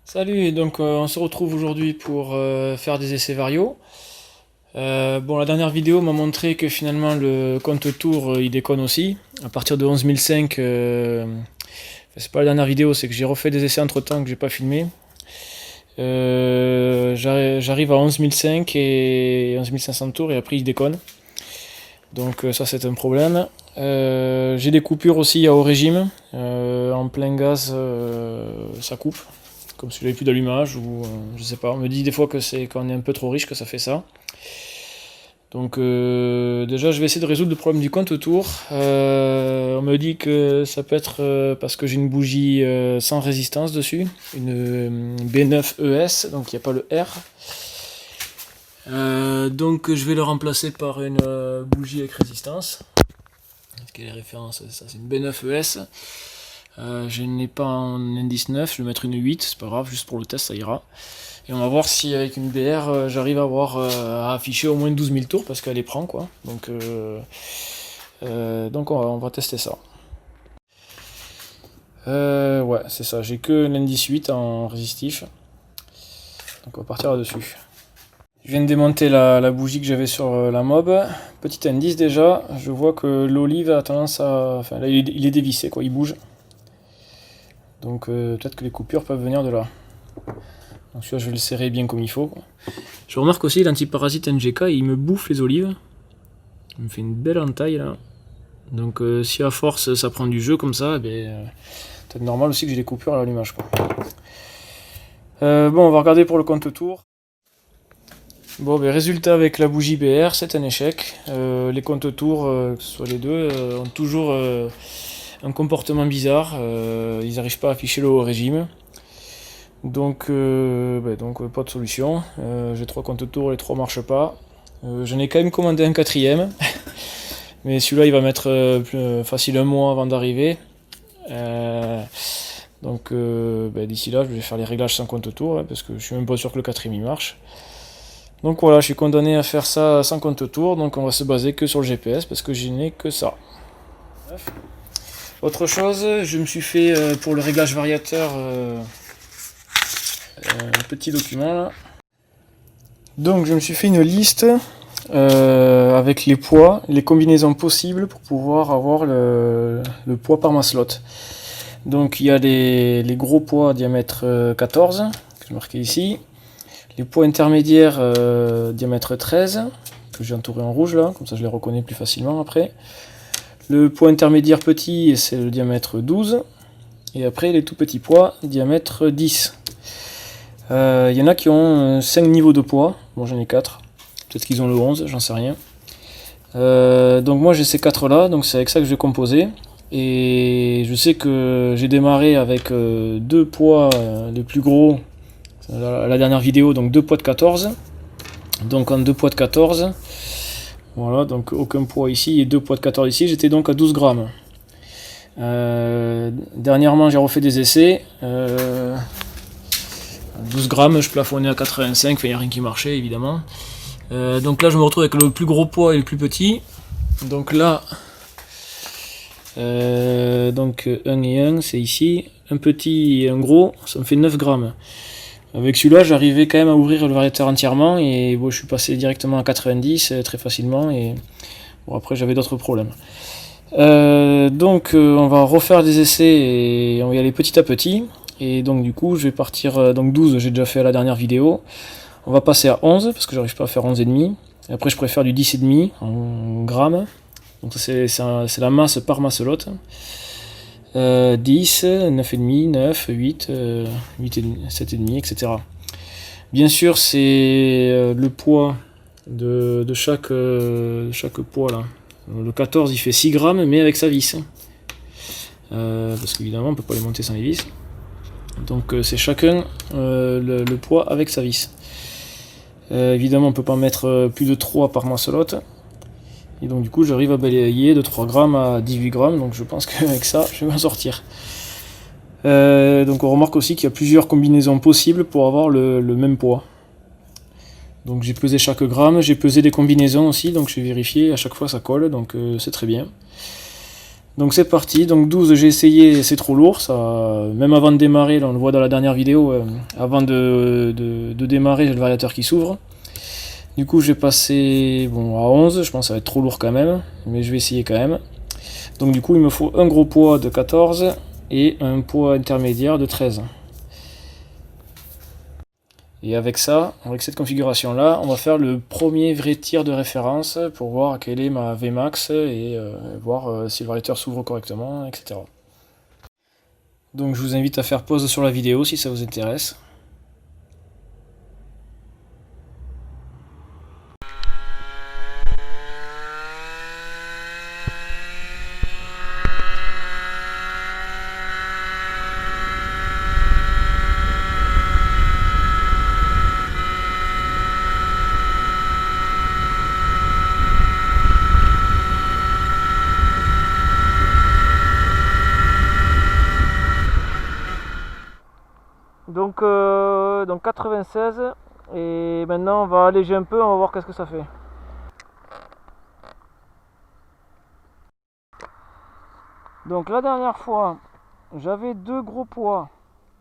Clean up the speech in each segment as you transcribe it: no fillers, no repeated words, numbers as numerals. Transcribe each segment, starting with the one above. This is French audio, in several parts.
Salut, donc on se retrouve aujourd'hui pour faire des essais varios. Bon, la dernière vidéo m'a montré que finalement le compte tour il déconne aussi. À partir de 11005, c'est pas la dernière vidéo, c'est que j'ai refait des essais entre temps que j'ai pas filmé. J'arrive à 11005 et 11500 tours et après il déconne. Donc ça c'est un problème. J'ai des coupures aussi à haut régime. En plein gaz, ça coupe. Comme si j'avais plus d'allumage ou je sais pas. On me dit des fois que c'est quand on est un peu trop riche que ça fait ça. Donc déjà je vais essayer de résoudre le problème du compte tour. On me dit que ça peut être parce que j'ai une bougie sans résistance dessus, une B9ES, donc il n'y a pas le R. Donc je vais le remplacer par une bougie avec résistance. Quelle est la référence? Ça c'est une B9ES. Je n'ai pas un indice 9, je vais mettre une 8, c'est pas grave, juste pour le test ça ira. Et on va voir si avec une BR j'arrive à afficher au moins 12 000 tours parce qu'elle les prend quoi. Donc on va tester ça. Ouais, c'est ça, j'ai que l'indice 8 en résistif. Donc on va partir là-dessus. Je viens de démonter la bougie que j'avais sur la mob. Petit indice déjà, je vois que l'olive a tendance à... Enfin là il est dévissé quoi, il bouge. Donc peut-être que les coupures peuvent venir de là. Donc celui-là je vais le serrer bien comme il faut. Je remarque aussi l'antiparasite NGK, il me bouffe les olives. Il me fait une belle entaille là. Donc si à force ça prend du jeu comme ça, peut-être normal aussi que j'ai des coupures à l'allumage. Bon, on va regarder pour le compte tour. Bon, résultat avec la bougie BR, c'est un échec. Les comptes tours, que ce soit les deux, ont toujours un comportement bizarre. Ils n'arrivent pas à afficher le haut régime. Donc pas de solution. J'ai 3 comptes tours, les 3 marchent pas. J'en ai quand même commandé un quatrième. Mais celui-là il va mettre facile un mois avant d'arriver. D'ici là je vais faire les réglages sans compte tour parce que je suis même pas sûr que le quatrième il marche. Donc voilà, je suis condamné à faire ça sans compte tour, donc on va se baser que sur le GPS parce que je n'ai que ça. Autre chose, je me suis fait pour le réglage variateur un petit document là. Donc je me suis fait une liste avec les poids, les combinaisons possibles pour pouvoir avoir le poids par ma slot. Donc il y a les gros poids diamètre 14, que j'ai marqué ici. Les poids intermédiaires diamètre 13, que j'ai entouré en rouge là, comme ça je les reconnais plus facilement après. Le poids intermédiaire petit, c'est le diamètre 12. Et après les tout petits poids, diamètre 10. Il y en a qui ont 5 niveaux de poids, bon j'en ai 4. Peut-être qu'ils ont le 11, j'en sais rien. Donc moi j'ai ces 4 là, donc c'est avec ça que je vais composer. Et je sais que j'ai démarré avec 2 poids les plus gros. La dernière vidéo, donc 2 poids de 14. Donc en 2 poids de 14, voilà, donc aucun poids ici et 2 poids de 14 ici, j'étais donc à 12 grammes. Dernièrement, j'ai refait des essais. 12 grammes, je plafonnais à 85, il n'y a rien qui marchait évidemment. Donc là, je me retrouve avec le plus gros poids et le plus petit. Donc là, donc 1 et 1, c'est ici. Un petit et un gros, ça me fait 9 grammes. Avec celui-là, j'arrivais quand même à ouvrir le variateur entièrement et bon, je suis passé directement à 90 très facilement et bon, après j'avais d'autres problèmes. On va refaire des essais et on va y aller petit à petit. Et donc du coup, je vais partir, donc 12, j'ai déjà fait à la dernière vidéo. On va passer à 11 parce que j'arrive pas à faire 11,5. Après, je préfère du 10,5 en grammes. Donc c'est la masse par masselote. 10, 9,5, 9, 8, 7,5, etc. Bien sûr, c'est le poids de chaque poids là. Le 14 il fait 6 grammes, mais avec sa vis. Parce qu'évidemment, on ne peut pas les monter sans les vis. Donc c'est chacun le poids avec sa vis. Évidemment, on ne peut pas mettre plus de 3 par masselote. Et donc du coup j'arrive à balayer de 3 grammes à 18 grammes, donc je pense qu'avec ça je vais m'en sortir. Donc on remarque aussi qu'il y a plusieurs combinaisons possibles pour avoir le même poids. Donc j'ai pesé chaque gramme, j'ai pesé des combinaisons aussi, donc j'ai vérifié, à chaque fois ça colle, donc c'est très bien. Donc c'est parti, donc 12 j'ai essayé, c'est trop lourd, ça, même avant de démarrer, là, on le voit dans la dernière vidéo, avant de démarrer j'ai le variateur qui s'ouvre. Du coup j'ai passé bon, à 11, je pense que ça va être trop lourd quand même, mais je vais essayer quand même. Donc du coup il me faut un gros poids de 14 et un poids intermédiaire de 13. Et avec ça, avec cette configuration là, on va faire le premier vrai tir de référence pour voir quelle est ma Vmax et voir si le variateur s'ouvre correctement, etc. Donc je vous invite à faire pause sur la vidéo si ça vous intéresse. Donc 96 et maintenant on va alléger un peu, on va voir qu'est-ce que ça fait. Donc la dernière fois j'avais deux gros poids,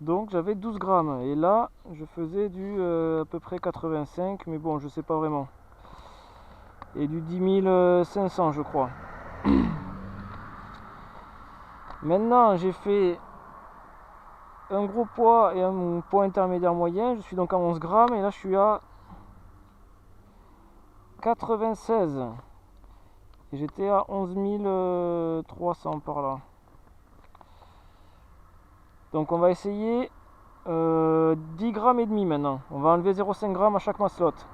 donc j'avais 12 grammes et là je faisais du à peu près 85, mais bon je sais pas vraiment, et du 10 500 je crois. Maintenant j'ai fait un gros poids et un poids intermédiaire moyen, je suis donc à 11 grammes et là je suis à 96 et j'étais à 11 300 par là. Donc on va essayer 10 grammes et demi maintenant, on va enlever 0,5 grammes à chaque maslotte.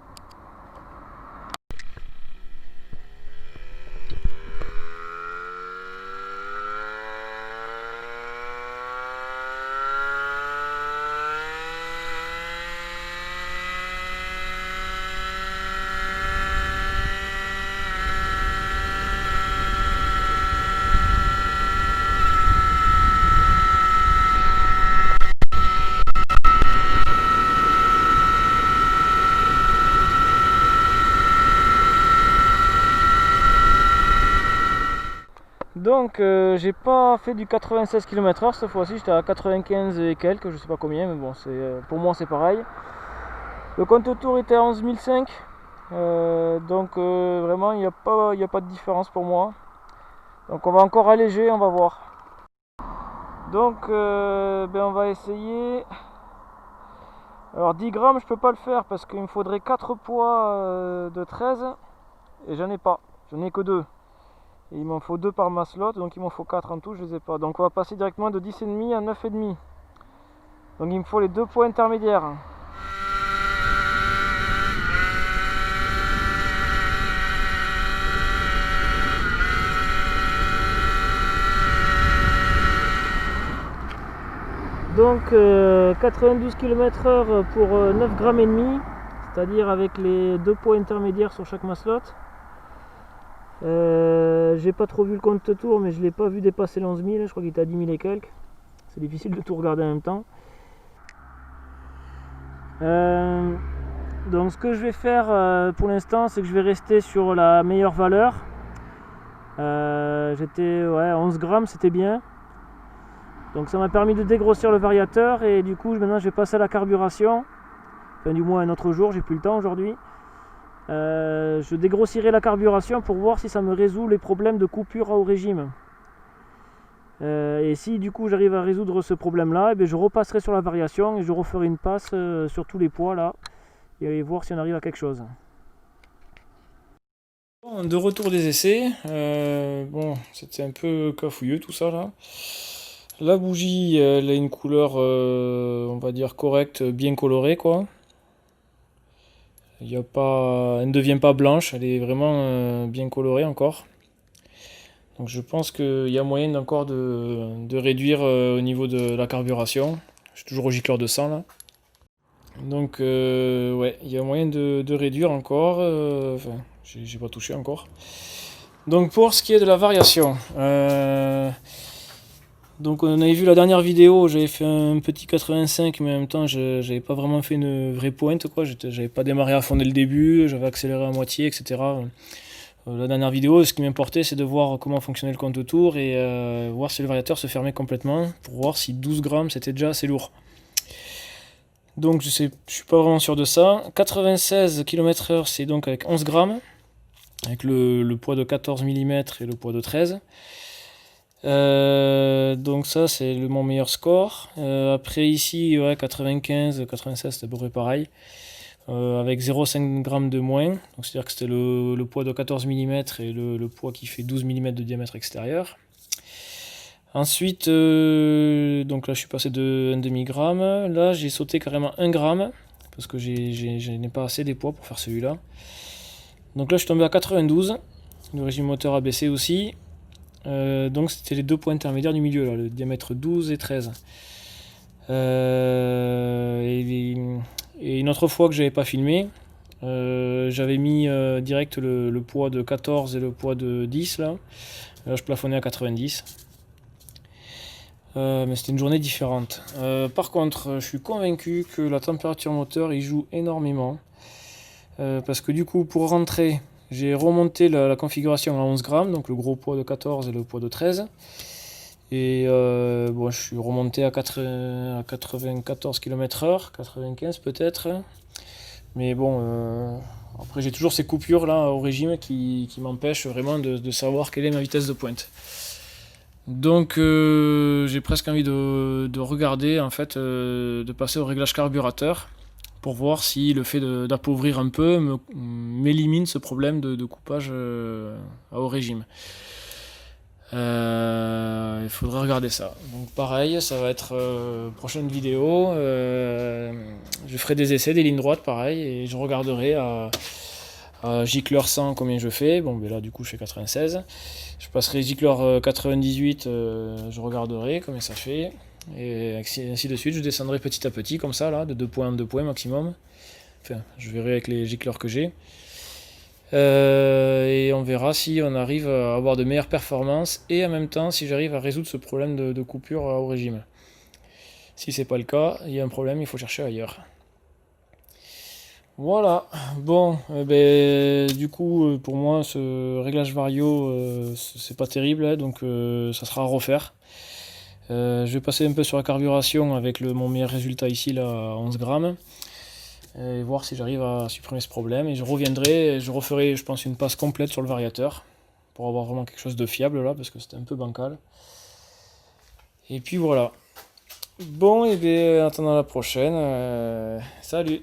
Donc j'ai pas fait du 96 km/h cette fois-ci, j'étais à 95 et quelques, je sais pas combien, mais bon, pour moi c'est pareil. Le compte tour était à 11 500, donc vraiment il n'y a pas de différence pour moi. Donc on va encore alléger, on va voir. Donc on va essayer. Alors 10 grammes je peux pas le faire parce qu'il me faudrait 4 poids de 13 et j'en ai pas, j'en ai que 2. Et il m'en faut 2 par ma slot, donc il m'en faut 4 en tout, je les ai pas. Donc on va passer directement de 10,5 à 9,5. Donc il me faut les 2 poids intermédiaires. Donc 92 km/h pour 9 grammes et demi, c'est-à-dire avec les 2 poids intermédiaires sur chaque maslot. J'ai pas trop vu le compte tour, mais je l'ai pas vu dépasser les 11 000, je crois qu'il était à 10 000 et quelques. C'est difficile de tout regarder en même temps. Donc ce que je vais faire pour l'instant, c'est que je vais rester sur la meilleure valeur. J'étais 11 grammes, c'était bien. Donc ça m'a permis de dégrossir le variateur et du coup maintenant je vais passer à la carburation. Enfin du moins un autre jour, j'ai plus le temps aujourd'hui. Je dégrossirai la carburation pour voir si ça me résout les problèmes de coupure au régime. Et si du coup j'arrive à résoudre ce problème là, je repasserai sur la variation et je referai une passe sur tous les poids là et voir si on arrive à quelque chose. Bon, de retour des essais, bon c'était un peu cafouilleux tout ça là. La bougie elle a une couleur on va dire correcte, bien colorée quoi. Elle ne devient pas blanche, elle est vraiment bien colorée encore. Donc je pense qu'il y a moyen encore de réduire au niveau de la carburation. Je suis toujours au gicleur de 100 là. Donc ouais, il y a moyen de réduire encore. Enfin, j'ai pas touché encore. Donc pour ce qui est de la variation, donc on avait vu la dernière vidéo, j'avais fait un petit 85, mais en même temps j'avais pas vraiment fait une vraie pointe quoi. J'avais pas démarré à fond dès le début, j'avais accéléré à moitié, etc. La dernière vidéo, ce qui m'importait, c'est de voir comment fonctionnait le compte-tour et voir si le variateur se fermait complètement pour voir si 12 grammes c'était déjà assez lourd. Donc je suis pas vraiment sûr de ça. 96 km/h, c'est donc avec 11 grammes, avec le poids de 14 mm et le poids de 13. Donc ça c'est mon meilleur score. Après ici, ouais, 95, 96 c'était à peu près pareil. Avec 0,5 g de moins, donc c'est-à-dire que c'était le poids de 14 mm et le poids qui fait 12 mm de diamètre extérieur. Ensuite, donc là je suis passé de 1,5 g, là j'ai sauté carrément 1 g, parce que je n'ai pas assez des poids pour faire celui-là. Donc là je suis tombé à 92, le régime moteur a baissé aussi. Donc c'était les deux points intermédiaires du milieu, là, le diamètre 12 et 13. Et une autre fois que j'avais pas filmé, j'avais mis direct le poids de 14 et le poids de 10 là. Là je plafonnais à 90. Mais c'était une journée différente. Par contre, je suis convaincu que la température moteur il joue énormément. Parce que du coup, pour rentrer, j'ai remonté la configuration à 11 grammes, donc le gros poids de 14 et le poids de 13. Et bon, je suis remonté à 94 km/h, 95 peut-être. Mais bon, après j'ai toujours ces coupures là au régime qui m'empêchent vraiment de savoir quelle est ma vitesse de pointe. Donc j'ai presque envie de regarder, en fait, de passer au réglage carburateur pour voir si le fait d'appauvrir un peu m'élimine ce problème de coupage à haut régime. Il faudrait regarder ça. Donc pareil, ça va être prochaine vidéo. Je ferai des essais, des lignes droites pareil, et je regarderai à gicleur 100 combien je fais. Bon, ben là du coup je fais 96. Je passerai gicleur 98, je regarderai combien ça fait. Et ainsi de suite, je descendrai petit à petit comme ça, là, de 2 points en 2 points maximum. Enfin, je verrai avec les gicleurs que j'ai. Et on verra si on arrive à avoir de meilleures performances et en même temps si j'arrive à résoudre ce problème de coupure au régime. Si c'est pas le cas, il y a un problème, il faut chercher ailleurs. Voilà, bon, du coup pour moi ce réglage vario c'est pas terrible, hein, donc ça sera à refaire. Je vais passer un peu sur la carburation avec mon meilleur résultat ici là, à 11 grammes. Et voir si j'arrive à supprimer ce problème. Et je reviendrai, et je referai, je pense, une passe complète sur le variateur pour avoir vraiment quelque chose de fiable là, parce que c'était un peu bancal. Et puis voilà. Bon, et bien, en attendant la prochaine, salut!